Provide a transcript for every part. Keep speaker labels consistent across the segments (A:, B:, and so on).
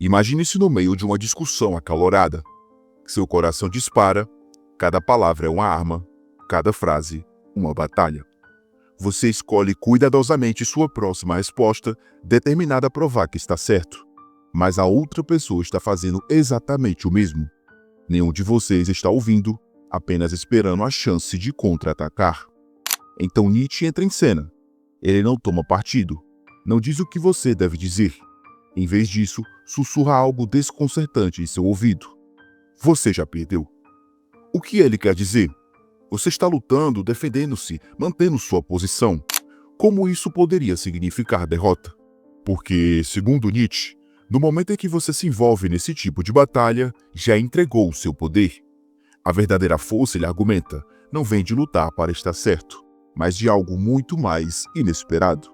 A: Imagine-se no meio de uma discussão acalorada. Seu coração dispara, cada palavra é uma arma, cada frase, uma batalha. Você escolhe cuidadosamente sua próxima resposta, determinada a provar que está certo. Mas a outra pessoa está fazendo exatamente o mesmo. Nenhum de vocês está ouvindo, apenas esperando a chance de contra-atacar. Então Nietzsche entra em cena. Ele não toma partido, não diz o que você deve dizer. Em vez disso, sussurra algo desconcertante em seu ouvido. Você já perdeu. O que ele quer dizer? Você está lutando, defendendo-se, mantendo sua posição. Como isso poderia significar derrota? Porque, segundo Nietzsche, no momento em que você se envolve nesse tipo de batalha, já entregou o seu poder. A verdadeira força, ele argumenta, não vem de lutar para estar certo, mas de algo muito mais inesperado.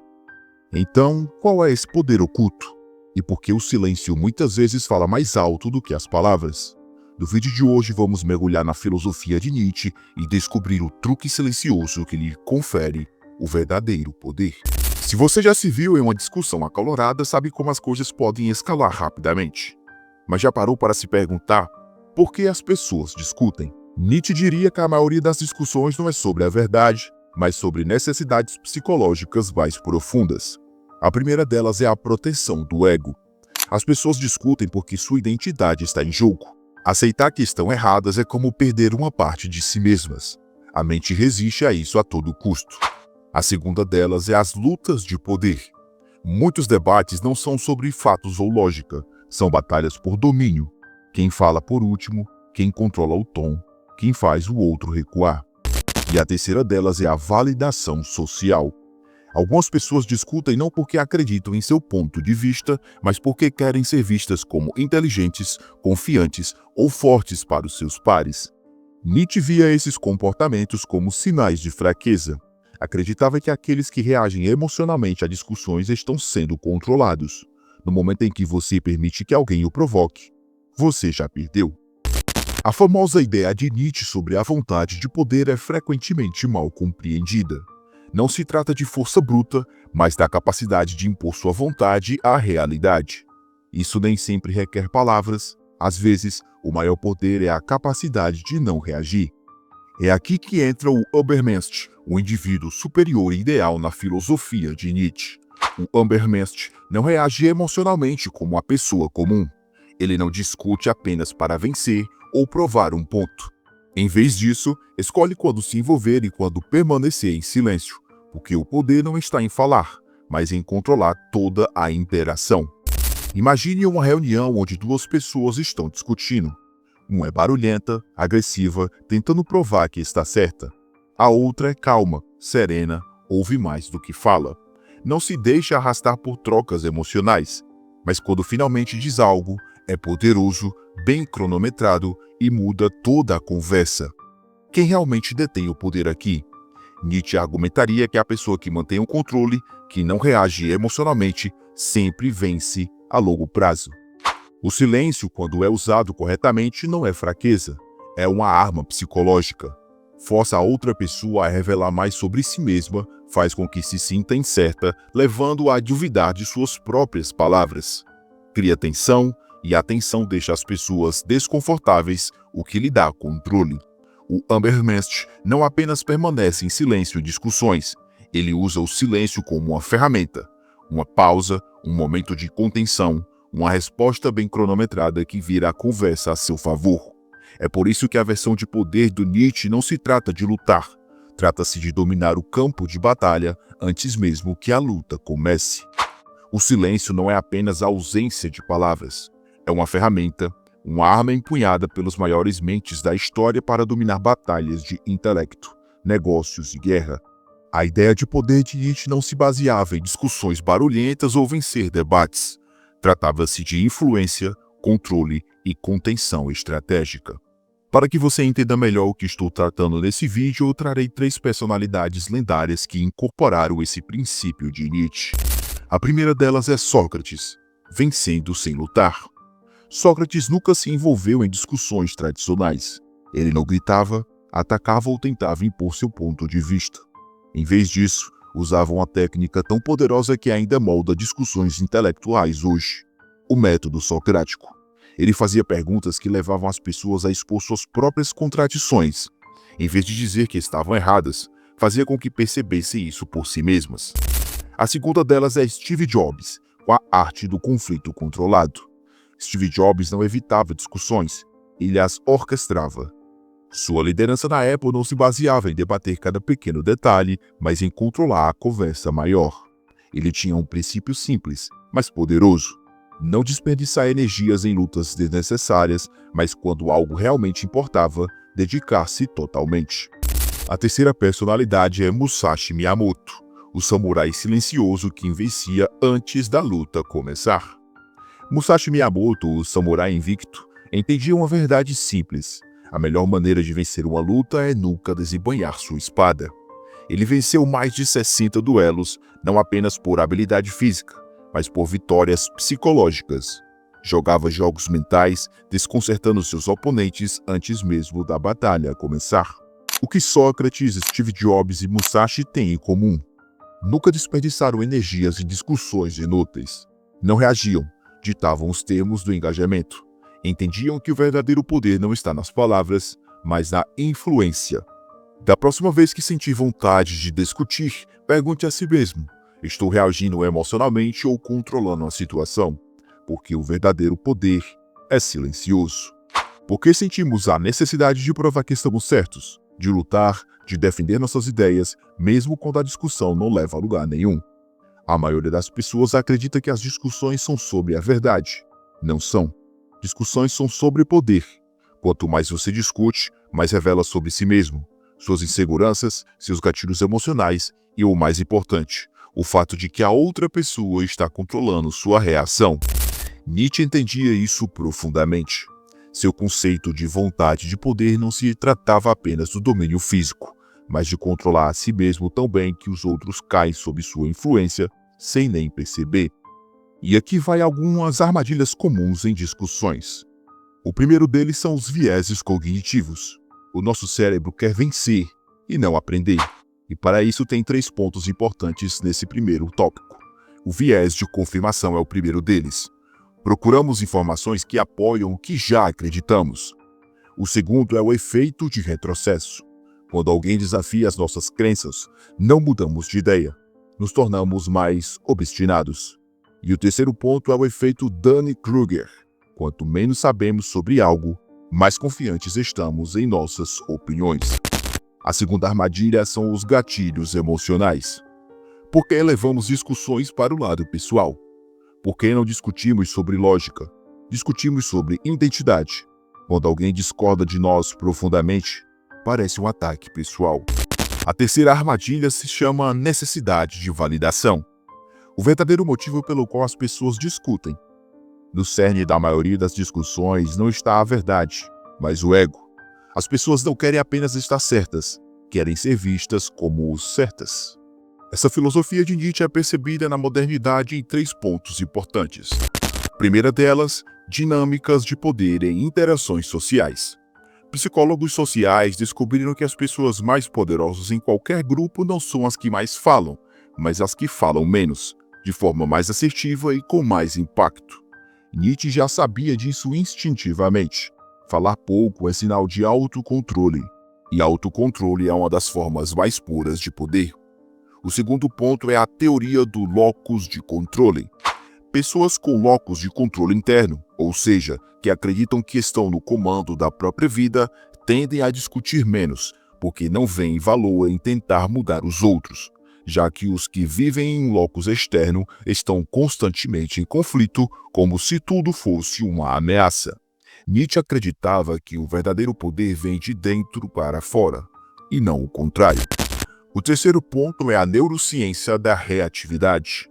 A: Então, qual é esse poder oculto? E por que o silêncio muitas vezes fala mais alto do que as palavras? No vídeo de hoje vamos mergulhar na filosofia de Nietzsche e descobrir o truque silencioso que lhe confere o verdadeiro poder. Se você já se viu em uma discussão acalorada, sabe como as coisas podem escalar rapidamente. Mas já parou para se perguntar por que as pessoas discutem? Nietzsche diria que a maioria das discussões não é sobre a verdade, mas sobre necessidades psicológicas mais profundas. A primeira delas é a proteção do ego. As pessoas discutem porque sua identidade está em jogo. Aceitar que estão erradas é como perder uma parte de si mesmas. A mente resiste a isso a todo custo. A segunda delas é as lutas de poder. Muitos debates não são sobre fatos ou lógica, são batalhas por domínio. Quem fala por último, quem controla o tom, quem faz o outro recuar. E a terceira delas é a validação social. Algumas pessoas discutem não porque acreditam em seu ponto de vista, mas porque querem ser vistas como inteligentes, confiantes ou fortes para os seus pares. Nietzsche via esses comportamentos como sinais de fraqueza. Acreditava que aqueles que reagem emocionalmente a discussões estão sendo controlados. No momento em que você permite que alguém o provoque, você já perdeu. A famosa ideia de Nietzsche sobre a vontade de poder é frequentemente mal compreendida. Não se trata de força bruta, mas da capacidade de impor sua vontade à realidade. Isso nem sempre requer palavras. Às vezes, o maior poder é a capacidade de não reagir. É aqui que entra o Übermensch, o indivíduo superior e ideal na filosofia de Nietzsche. O Übermensch não reage emocionalmente como a pessoa comum. Ele não discute apenas para vencer ou provar um ponto. Em vez disso, escolhe quando se envolver e quando permanecer em silêncio, porque o poder não está em falar, mas em controlar toda a interação. Imagine uma reunião onde duas pessoas estão discutindo. Uma é barulhenta, agressiva, tentando provar que está certa. A outra é calma, serena, ouve mais do que fala. Não se deixa arrastar por trocas emocionais, mas quando finalmente diz algo, é poderoso, bem cronometrado e muda toda a conversa. Quem realmente detém o poder aqui? Nietzsche argumentaria que a pessoa que mantém o controle, que não reage emocionalmente, sempre vence a longo prazo. O silêncio, quando é usado corretamente, não é fraqueza, é uma arma psicológica. Força a outra pessoa a revelar mais sobre si mesma, faz com que se sinta incerta, levando-a a duvidar de suas próprias palavras. Cria tensão, e a tensão deixa as pessoas desconfortáveis, o que lhe dá controle. O Übermensch não apenas permanece em silêncio em discussões, ele usa o silêncio como uma ferramenta, uma pausa, um momento de contenção, uma resposta bem cronometrada que vira a conversa a seu favor. É por isso que a versão de poder do Nietzsche não se trata de lutar, trata-se de dominar o campo de batalha antes mesmo que a luta comece. O silêncio não é apenas a ausência de palavras, é uma ferramenta, uma arma empunhada pelas maiores mentes da história para dominar batalhas de intelecto, negócios e guerra. A ideia de poder de Nietzsche não se baseava em discussões barulhentas ou vencer debates. Tratava-se de influência, controle e contenção estratégica. Para que você entenda melhor o que estou tratando nesse vídeo, eu trarei 3 personalidades lendárias que incorporaram esse princípio de Nietzsche. A primeira delas é Sócrates, vencendo sem lutar. Sócrates nunca se envolveu em discussões tradicionais. Ele não gritava, atacava ou tentava impor seu ponto de vista. Em vez disso, usava uma técnica tão poderosa que ainda molda discussões intelectuais hoje: O método socrático. Ele fazia perguntas que levavam as pessoas a expor suas próprias contradições. Em vez de dizer que estavam erradas, fazia com que percebessem isso por si mesmas. A segunda delas é Steve Jobs, com a arte do conflito controlado. Steve Jobs não evitava discussões, ele as orquestrava. Sua liderança na Apple não se baseava em debater cada pequeno detalhe, mas em controlar a conversa maior. Ele tinha um princípio simples, mas poderoso. Não desperdiçar energias em lutas desnecessárias, mas quando algo realmente importava, dedicar-se totalmente. A terceira personalidade é Musashi Miyamoto, o samurai silencioso que vencia antes da luta começar. Musashi Miyamoto, o samurai invicto, entendia uma verdade simples. A melhor maneira de vencer uma luta é nunca desembainhar sua espada. Ele venceu mais de 60 duelos, não apenas por habilidade física, mas por vitórias psicológicas. Jogava jogos mentais, desconcertando seus oponentes antes mesmo da batalha começar. O que Sócrates, Steve Jobs e Musashi têm em comum? Nunca desperdiçaram energias em discussões inúteis. Não reagiam, ditavam os termos do engajamento. Entendiam que o verdadeiro poder não está nas palavras, mas na influência. Da próxima vez que sentir vontade de discutir, pergunte a si mesmo: estou reagindo emocionalmente ou controlando a situação? Porque o verdadeiro poder é silencioso. Por que sentimos a necessidade de provar que estamos certos, de lutar, de defender nossas ideias, mesmo quando a discussão não leva a lugar nenhum? A maioria das pessoas acredita que as discussões são sobre a verdade. Não são. Discussões são sobre poder. Quanto mais você discute, mais revela sobre si mesmo, suas inseguranças, seus gatilhos emocionais e, o mais importante, o fato de que a outra pessoa está controlando sua reação. Nietzsche entendia isso profundamente. Seu conceito de vontade de poder não se tratava apenas do domínio físico, mas de controlar a si mesmo tão bem que os outros caem sob sua influência sem nem perceber. E aqui vai algumas armadilhas comuns em discussões. O primeiro deles são os vieses cognitivos. O nosso cérebro quer vencer e não aprender. E para isso tem 3 pontos importantes nesse primeiro tópico. O viés de confirmação é o primeiro deles. Procuramos informações que apoiam o que já acreditamos. O segundo é o efeito de retrocesso. Quando alguém desafia as nossas crenças, não mudamos de ideia. Nos tornamos mais obstinados. E o terceiro ponto é o efeito Dunning-Kruger. Quanto menos sabemos sobre algo, mais confiantes estamos em nossas opiniões. A segunda armadilha são os gatilhos emocionais. Por que levamos discussões para o lado pessoal? Por que não discutimos sobre lógica? Discutimos sobre identidade. Quando alguém discorda de nós profundamente, parece um ataque pessoal. A terceira armadilha se chama necessidade de validação. O verdadeiro motivo pelo qual as pessoas discutem. No cerne da maioria das discussões não está a verdade, mas o ego. As pessoas não querem apenas estar certas, querem ser vistas como certas. Essa filosofia de Nietzsche é percebida na modernidade em 3 pontos importantes. A primeira delas, dinâmicas de poder em interações sociais. Psicólogos sociais descobriram que as pessoas mais poderosas em qualquer grupo não são as que mais falam, mas as que falam menos, de forma mais assertiva e com mais impacto. Nietzsche já sabia disso instintivamente. Falar pouco é sinal de autocontrole, e autocontrole é uma das formas mais puras de poder. O segundo ponto é a teoria do locus de controle. Pessoas com locus de controle interno, ou seja, que acreditam que estão no comando da própria vida, tendem a discutir menos, porque não veem valor em tentar mudar os outros, já que os que vivem em um locus externo estão constantemente em conflito, como se tudo fosse uma ameaça. Nietzsche acreditava que o verdadeiro poder vem de dentro para fora, e não o contrário. O terceiro ponto é a neurociência da reatividade.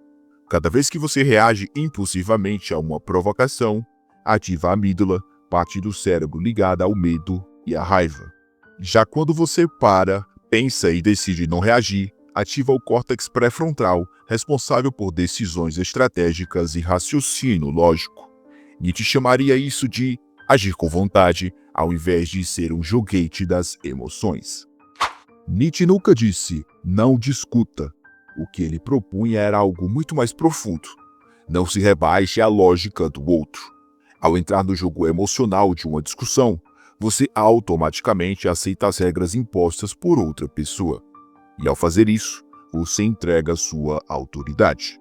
A: Cada vez que você reage impulsivamente a uma provocação, ativa a amígdala, parte do cérebro ligada ao medo e à raiva. Já quando você para, pensa e decide não reagir, ativa o córtex pré-frontal, responsável por decisões estratégicas e raciocínio lógico. Nietzsche chamaria isso de agir com vontade, ao invés de ser um joguete das emoções. Nietzsche nunca disse, não discuta. O que ele propunha era algo muito mais profundo. Não se rebaixe à lógica do outro. Ao entrar no jogo emocional de uma discussão, você automaticamente aceita as regras impostas por outra pessoa. E ao fazer isso, você entrega sua autoridade.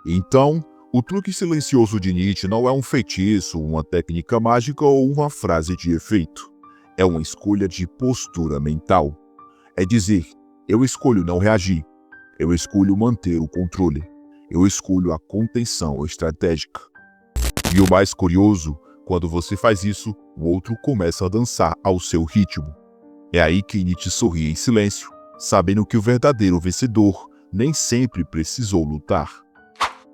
A: Então, o truque silencioso de Nietzsche não é um feitiço, uma técnica mágica ou uma frase de efeito. É uma escolha de postura mental. É dizer, eu escolho não reagir. Eu escolho manter o controle. Eu escolho a contenção estratégica. E o mais curioso, quando você faz isso, o outro começa a dançar ao seu ritmo. É aí que Nietzsche sorri em silêncio, sabendo que o verdadeiro vencedor nem sempre precisou lutar.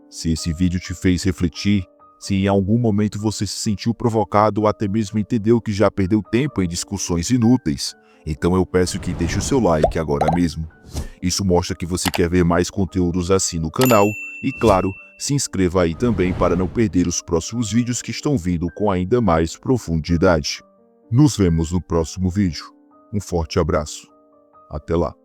A: Se esse vídeo te fez refletir, se em algum momento você se sentiu provocado ou até mesmo entendeu que já perdeu tempo em discussões inúteis, então eu peço que deixe o seu like agora mesmo. Isso mostra que você quer ver mais conteúdos assim no canal e, claro, se inscreva aí também para não perder os próximos vídeos que estão vindo com ainda mais profundidade. Nos vemos no próximo vídeo. Um forte abraço. Até lá.